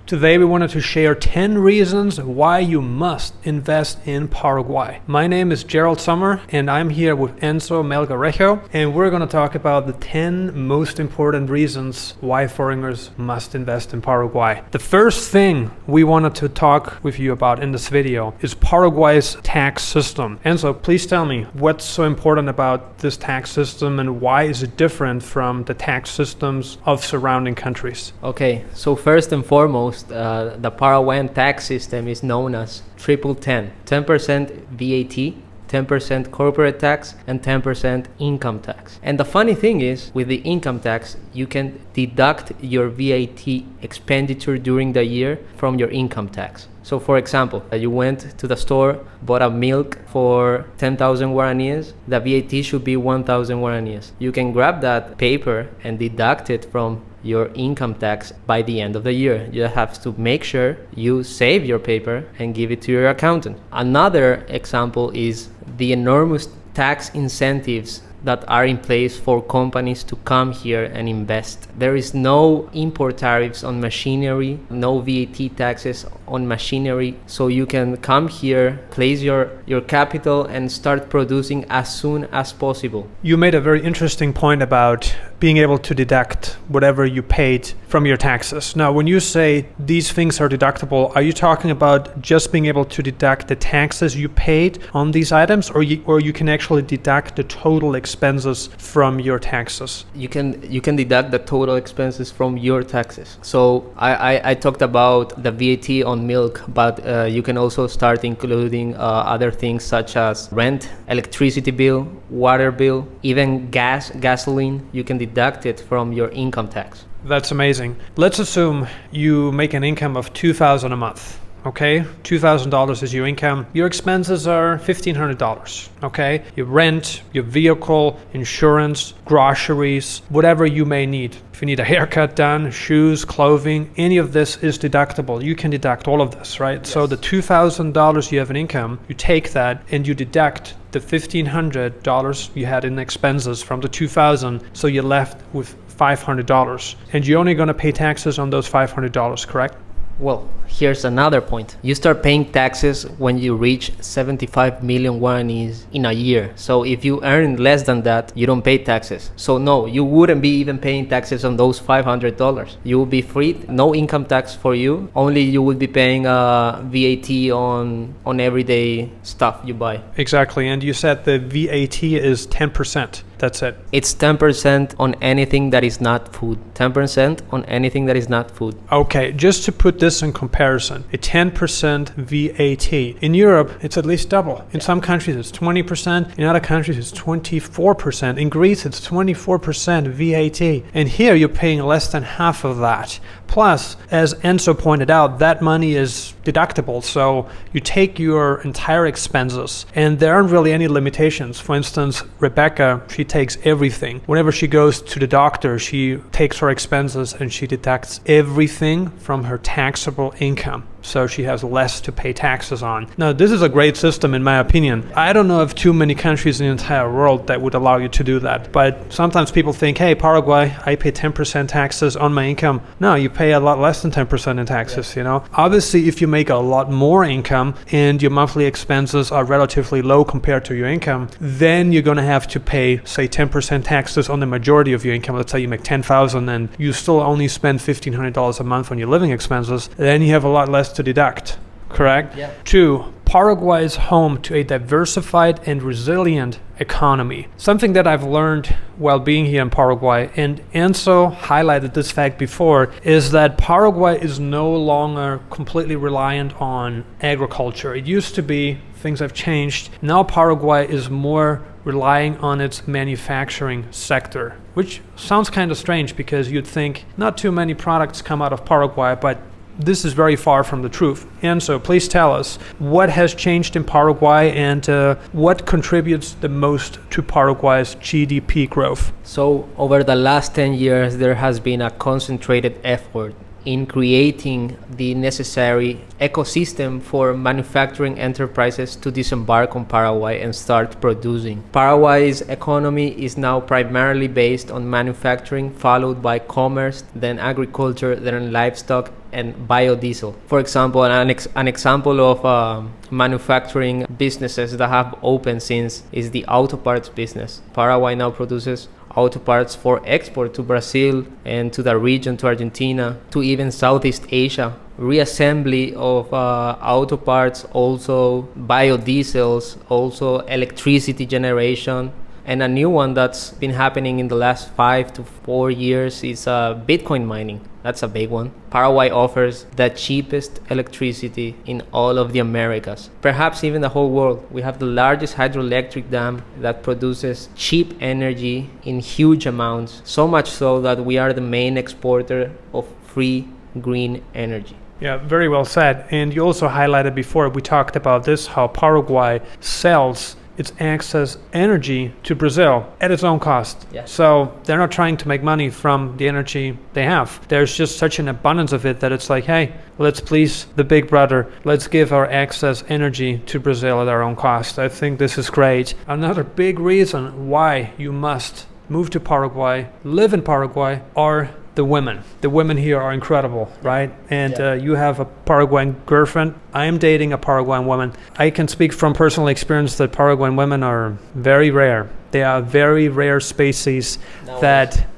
Today we wanted to share 10 reasons why you must invest in Paraguay. My name is Gerald and I'm here with Enzo Melgarejo, and we're going to talk about the 10 most important reasons why foreigners must invest in Paraguay. The first thing we wanted to talk with you about in this video is Paraguay's tax system. Enzo, please tell me what's so important about this tax system and why is it different from the tax systems of surrounding countries? Okay, so first and foremost, the Paraguayan tax system is known as triple 10, 10% VAT, 10% corporate tax, and 10% income tax. And the funny thing is, with the income tax, you can deduct your VAT expenditure during the year from your income tax. So for example, you went to the store, bought a milk for 10,000 guaraníes, the VAT should be 1,000 guaraníes. You can grab that paper and deduct it from your income tax by the end of the year. You have to make sure you save your paper and give it to your accountant. Another example is the enormous tax incentives that are in place for companies to come here and invest. There is no import tariffs on machinery, no VAT taxes on machinery, so you can come here, place your capital and start producing as soon as possible. You made a very interesting point about being able to deduct whatever you paid from your taxes. Now, when you say these things are deductible, are you talking about just being able to deduct the taxes you paid on these items, or you can actually deduct the total expenses from your taxes? You can deduct the total expenses from your taxes. So I talked about the VAT on milk, but you can also start including other things such as rent, electricity bill, water bill, even gasoline. You can deduct it from your income tax. That's amazing. Let's assume you make an income of $2,000 a month. Okay, $2,000 is your income. Your expenses are $1,500. Okay, your rent, your vehicle, insurance, groceries, whatever you may need. If you need a haircut done, shoes, clothing, any of this is deductible. You can deduct all of this, right? Yes. So the $2,000 you have in income, you take that and you deduct the $1,500 you had in expenses from the $2,000, so you're left with $500. And you're only going to pay taxes on those $500, correct? Well, here's another point. You start paying taxes when you reach 75 million guaraníes in a year. So if you earn less than that, you don't pay taxes. So no, you wouldn't be even paying taxes on those $500. You will be free, no income tax for you. Only you will be paying VAT on everyday stuff you buy. Exactly, and you said the VAT is 10%. That's it. It's 10% on anything that is not food. 10% on anything that is not food. Okay, just to put this in comparison, a 10% VAT. In Europe, it's at least double. In some countries, it's 20%. In other countries, it's 24%. In Greece, it's 24% VAT. And here, you're paying less than half of that. Plus, as Enzo pointed out, that money is deductible. So you take your entire expenses, and there aren't really any limitations. For instance, Rebecca, she takes everything. Whenever she goes to the doctor, she takes her expenses and she deducts everything from her taxable income. So she has less to pay taxes on. Now, this is a great system in my opinion. I don't know of too many countries in the entire world that would allow you to do that. But sometimes people think, hey, Paraguay, I pay 10% taxes on my income. No, you pay a lot less than 10% in taxes, you know. Obviously, if you make a lot more income and your monthly expenses are relatively low compared to your income, then you're going to have to pay, say, 10% taxes on the majority of your income. Let's say you make $10,000 and you still only spend $1,500 a month on your living expenses. Then you have a lot less to deduct, correct? Yeah. 2, Paraguay is home to a diversified and resilient economy. Something that I've learned while being here in Paraguay, and Enzo highlighted this fact before, is that Paraguay is no longer completely reliant on agriculture. It used to be, things have changed. Now Paraguay is more relying on its manufacturing sector, which sounds kind of strange because you'd think not too many products come out of Paraguay, but this is very far from the truth. And so please tell us what has changed in Paraguay and what contributes the most to Paraguay's GDP growth. So over the last 10 years, there has been a concentrated effort in creating the necessary ecosystem for manufacturing enterprises to disembark on Paraguay and start producing. Paraguay's economy is now primarily based on manufacturing, followed by commerce, then agriculture, then livestock, and biodiesel. For example, an example of manufacturing businesses that have opened since is the auto parts business. Paraguay now produces auto parts for export to Brazil and to the region, to Argentina, to even Southeast Asia. Reassembly of auto parts, also biodiesels, also electricity generation. And a new one that's been happening in the last 5 to 4 years is Bitcoin mining. That's a big one. Paraguay offers the cheapest electricity in all of the Americas, perhaps even the whole world. We have the largest hydroelectric dam that produces cheap energy in huge amounts, so much so that we are the main exporter of free green energy. Yeah, very well said. And you also highlighted before, we talked about this, how Paraguay sells its excess energy to Brazil at its own cost. Yeah. So they're not trying to make money from the energy they have. There's just such an abundance of it that it's like, hey, let's please the big brother. Let's give our excess energy to Brazil at our own cost. I think this is great. Another big reason why you must move to Paraguay, live in Paraguay, are the women. The women here are incredible, right? And you have a Paraguayan girlfriend. I am dating a Paraguayan woman. I can speak from personal experience that Paraguayan women are very rare. They are very rare species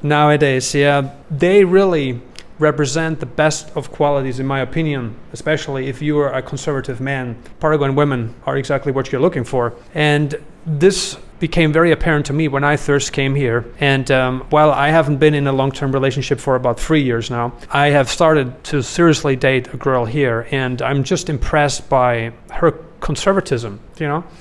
nowadays, they really represent the best of qualities, in my opinion, especially if you are a conservative man. Paraguayan women are exactly what you're looking for. And this became very apparent to me when I first came here. And while I haven't been in a long-term relationship for about 3 years now, I have started to seriously date a girl here. And I'm just impressed by her conservatism,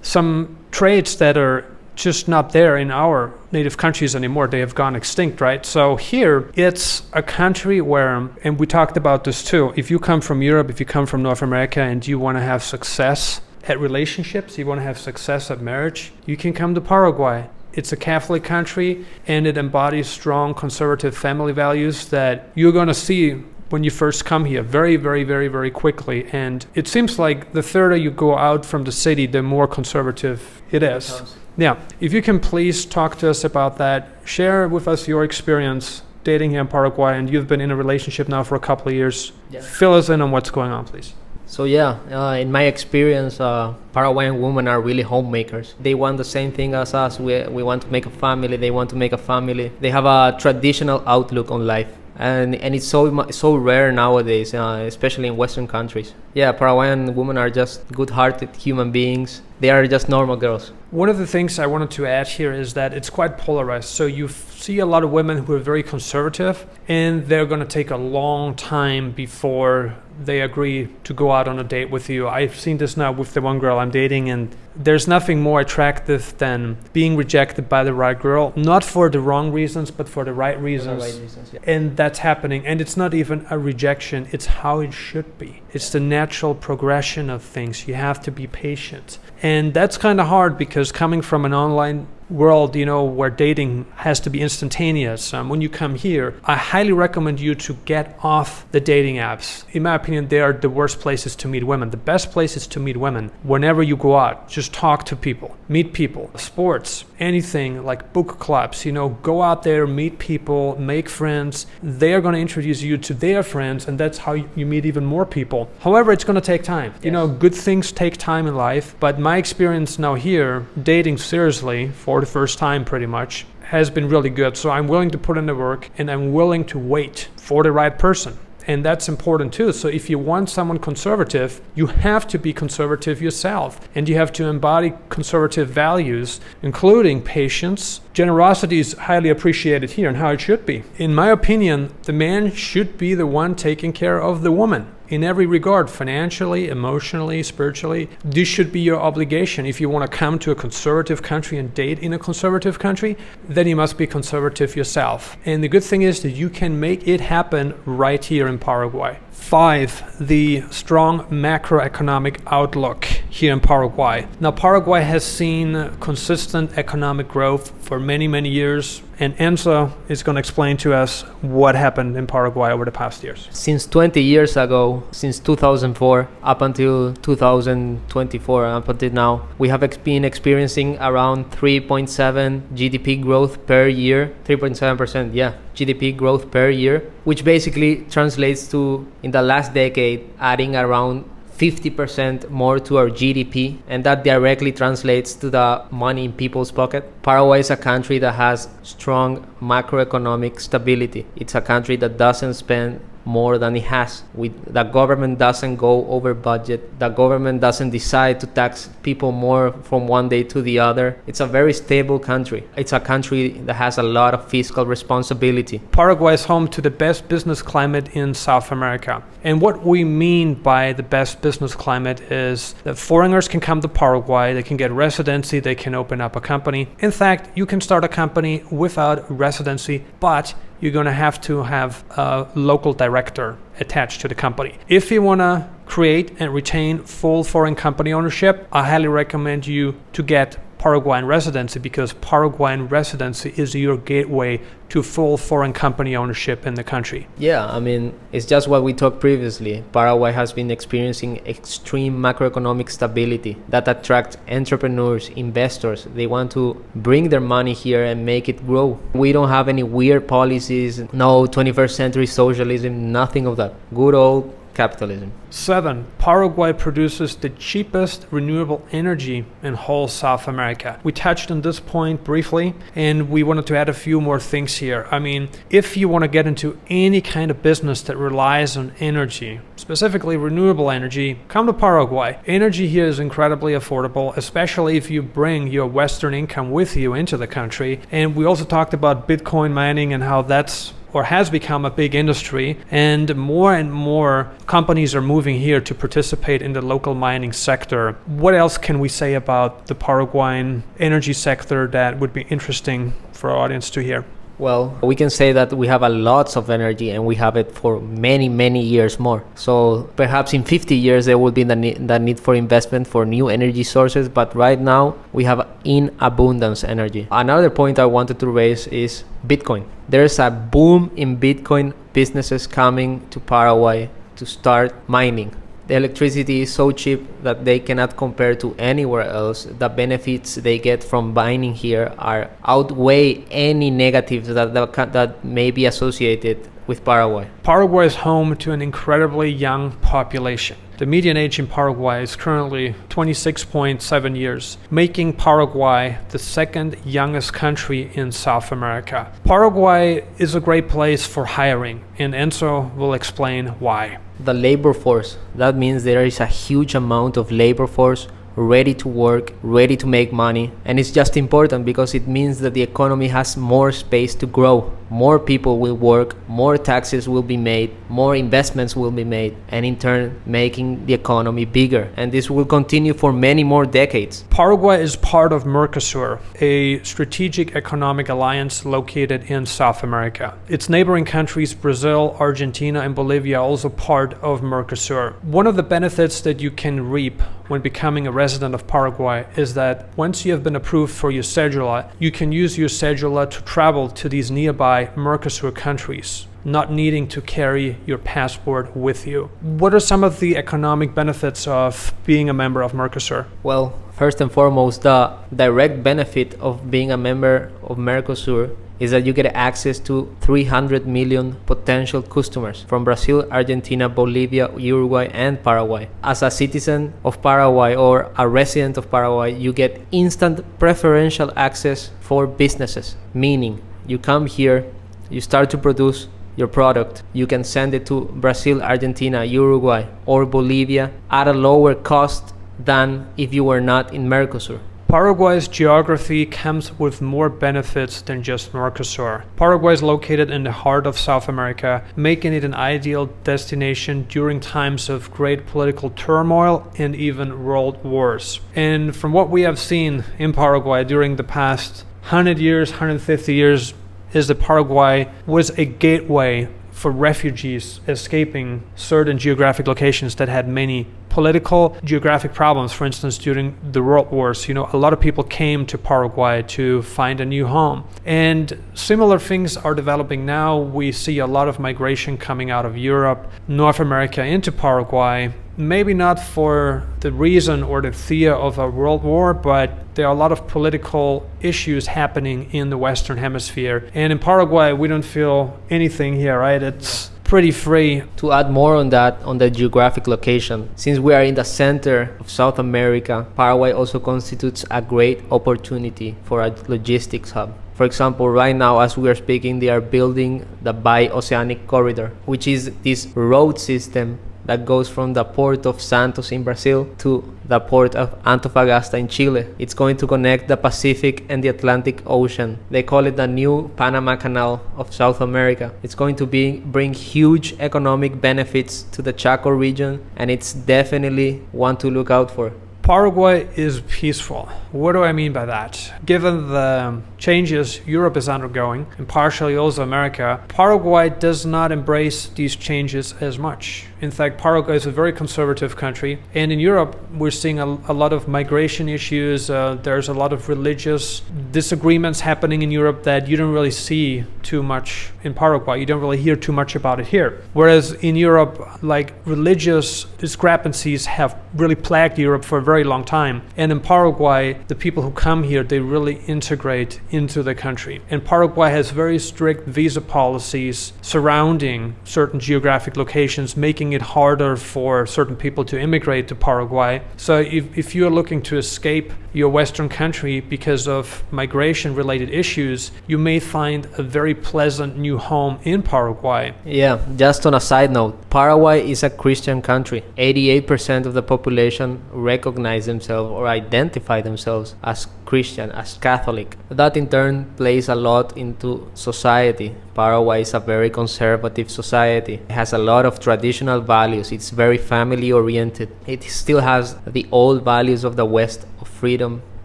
some traits that are just not there in our native countries anymore. They have gone extinct, right? So here, it's a country where, and we talked about this too, if you come from Europe, if you come from North America and you want to have success at relationships, you want to have success at marriage, you can come to Paraguay. It's a Catholic country and it embodies strong conservative family values that you're going to see when you first come here very, very, very, very quickly. And it seems like the further you go out from the city, the more conservative it is. Yeah, if you can please talk to us about that, share with us your experience dating here in Paraguay, and you've been in a relationship now for a couple of years. Yeah. Fill us in on what's going on, please. So in my experience, Paraguayan women are really homemakers. They want the same thing as us. We want to make a family. They want to make a family. They have a traditional outlook on life. And it's so rare nowadays, especially in Western countries. Yeah, Paraguayan women are just good-hearted human beings. They are just normal girls. One of the things I wanted to add here is that it's quite polarized. So you see a lot of women who are very conservative, and they're going to take a long time before they agree to go out on a date with you. I've seen this now with the one girl I'm dating, and there's nothing more attractive than being rejected by the right girl, not for the wrong reasons, but for the right reasons. And that's happening. And it's not even a rejection. It's how it should be. It's the natural progression of things. You have to be patient. And that's kind of hard because coming from an online world, where dating has to be instantaneous. When you come here, I highly recommend you to get off the dating apps. In my opinion, they are the worst places to meet women. The best places to meet women, whenever you go out, just talk to people, meet people, sports, anything like book clubs, go out there, meet people, make friends. They are going to introduce you to their friends, and that's how you meet even more people. However, it's going to take time. Yes. Good things take time in life, but my experience now here, dating seriously for the first time pretty much, has been really good. So I'm willing to put in the work and I'm willing to wait for the right person. And that's important too. So if you want someone conservative, you have to be conservative yourself. And you have to embody conservative values, including patience. Generosity is highly appreciated here and how it should be. In my opinion, the man should be the one taking care of the woman. In every regard, financially, emotionally, spiritually, this should be your obligation. If you want to come to a conservative country and date in a conservative country, then you must be conservative yourself. And the good thing is that you can make it happen right here in Paraguay. 5, the strong macroeconomic outlook here in Paraguay. Now, Paraguay has seen consistent economic growth for many, many years, And Enzo is going to explain to us what happened in Paraguay over the past years. Since 20 years ago, since 2004 up until 2024, up until now, we have been experiencing around 3.7 GDP growth per year, 3.7%, GDP growth per year, which basically translates to, in the last decade, adding around 50% more to our GDP, and that directly translates to the money in people's pocket. Paraguay is a country that has strong macroeconomic stability. It's a country that doesn't spend more than it has. The government doesn't go over budget. The government doesn't decide to tax people more from one day to the other. It's a very stable country. It's a country that has a lot of fiscal responsibility. Paraguay is home to the best business climate in South America. And what we mean by the best business climate is that foreigners can come to Paraguay, they can get residency, they can open up a company. In fact, you can start a company without residency, but you're going to have a local director attached to the company. If you want to create and retain full foreign company ownership, I highly recommend you to get Paraguayan residency, because Paraguayan residency is your gateway to full foreign company ownership in the country. Yeah, I mean, it's just what we talked previously. Paraguay has been experiencing extreme macroeconomic stability that attracts entrepreneurs, investors. They want to bring their money here and make it grow. We don't have any weird policies, no 21st century socialism, nothing of that. Good old capitalism. 7. Paraguay produces the cheapest renewable energy in whole South America. We touched on this point briefly, and we wanted to add a few more things here. I mean, if you want to get into any kind of business that relies on energy, specifically renewable energy, come to Paraguay. Energy here is incredibly affordable, especially if you bring your Western income with you into the country. And we also talked about Bitcoin mining and how that's or has become a big industry, and more companies are moving here to participate in the local mining sector. What else can we say about the Paraguayan energy sector that would be interesting for our audience to hear? Well, we can say that we have a lots of energy, and we have it for many years more. So perhaps in 50 years there will be the need for investment for new energy sources, but right now we have in abundance energy. Another point I wanted to raise is Bitcoin. There's a boom in Bitcoin businesses coming to Paraguay to start mining. The electricity is so cheap that they cannot compare to anywhere else. The benefits they get from mining here outweigh any negatives that may be associated with Paraguay. Paraguay is home to an incredibly young population. The median age in Paraguay is currently 26.7 years, making Paraguay the second youngest country in South America. Paraguay is a great place for hiring, and Enzo will explain why. The labor force, that means there is a huge amount of labor force ready to work, ready to make money. And it's just important because it means that the economy has more space to grow. More people will work, more taxes will be made, more investments will be made, and in turn making the economy bigger. And this will continue for many more decades. Paraguay is part of Mercosur, a strategic economic alliance located in South America. Its neighboring countries, Brazil, Argentina, and Bolivia, are also part of Mercosur. One of the benefits that you can reap when becoming a resident of Paraguay is that once you have been approved for your cedula, you can use your cedula to travel to these nearby Mercosur countries, not needing to carry your passport with you. What are some of the economic benefits of being a member of Mercosur? Well, first and foremost, the direct benefit of being a member of Mercosur is that you get access to 300 million potential customers from Brazil, Argentina, Bolivia, Uruguay, and Paraguay. As a citizen of Paraguay or a resident of Paraguay, you get instant preferential access for businesses, meaning you come here, you start to produce your product, you can send it to Brazil, Argentina, Uruguay, or Bolivia at a lower cost than if you were not in Mercosur. Paraguay's geography comes with more benefits than just Mercosur. Paraguay is located in the heart of South America, making it an ideal destination during times of great political turmoil and even world wars. And from what we have seen in Paraguay during the past 100 years, 150 years, is that Paraguay was a gateway for refugees escaping certain geographic locations that had many political, geographic problems. For instance, during the World Wars, a lot of people came to Paraguay to find a new home. And similar things are developing now. We see a lot of migration coming out of Europe, North America into Paraguay. Maybe not for the reason or the fear of a world war, but there are a lot of political issues happening in the Western Hemisphere. And in Paraguay, we don't feel anything here, right? It's pretty free. To add more on that, on the geographic location, since we are in the center of South America, Paraguay also constitutes a great opportunity for a logistics hub. For example, right now as we are speaking, they are building the Bi-Oceanic Corridor, which is this road system that goes from the port of Santos in Brazil to the port of Antofagasta in Chile. It's going to connect the Pacific and the Atlantic Ocean. They call it the new Panama Canal of South America. It's going to bring huge economic benefits to the Chaco region, and it's definitely one to look out for. Paraguay is peaceful. What do I mean by that? Given the changes Europe is undergoing, and partially also America, Paraguay does not embrace these changes as much. In fact, Paraguay is a very conservative country, and in Europe we're seeing a lot of migration issues. There's a lot of religious disagreements happening in Europe that you don't really see too much in Paraguay. You don't really hear too much about it here. Whereas in Europe, like, religious discrepancies have really plagued Europe for a very long time. And in Paraguay, the people who come here, they really integrate into the country. And Paraguay has very strict visa policies surrounding certain geographic locations, making it harder for certain people to immigrate to Paraguay. So if you're looking to escape your Western country because of migration related issues, you may find a very pleasant new home in Paraguay. Yeah, just on a side note, Paraguay is a Christian country. 88% of the population recognize themselves or identify themselves as Christian, as Catholic. That in turn plays a lot into society. Paraguay is a very conservative society. It has a lot of traditional values. It's very family oriented. It still has the old values of the West, of freedom,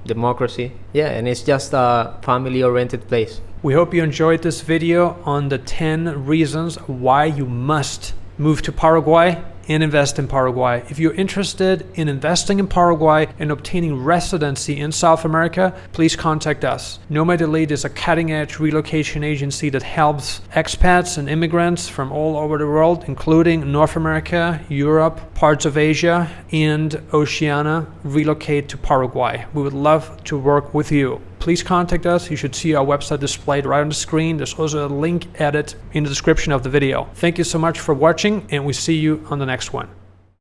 democracy. Yeah, and it's just a family oriented place. We hope you enjoyed this video on the 10 reasons why you must move to Paraguay and invest in Paraguay. If you're interested in investing in Paraguay and obtaining residency in South America, please contact us. Nomad Elite is a cutting-edge relocation agency that helps expats and immigrants from all over the world, including North America, Europe, parts of Asia, and Oceania, relocate to Paraguay. We would love to work with you. Please contact us. You should see our website displayed right on the screen. There's also a link added in the description of the video. Thank you so much for watching, and we see you on the next one.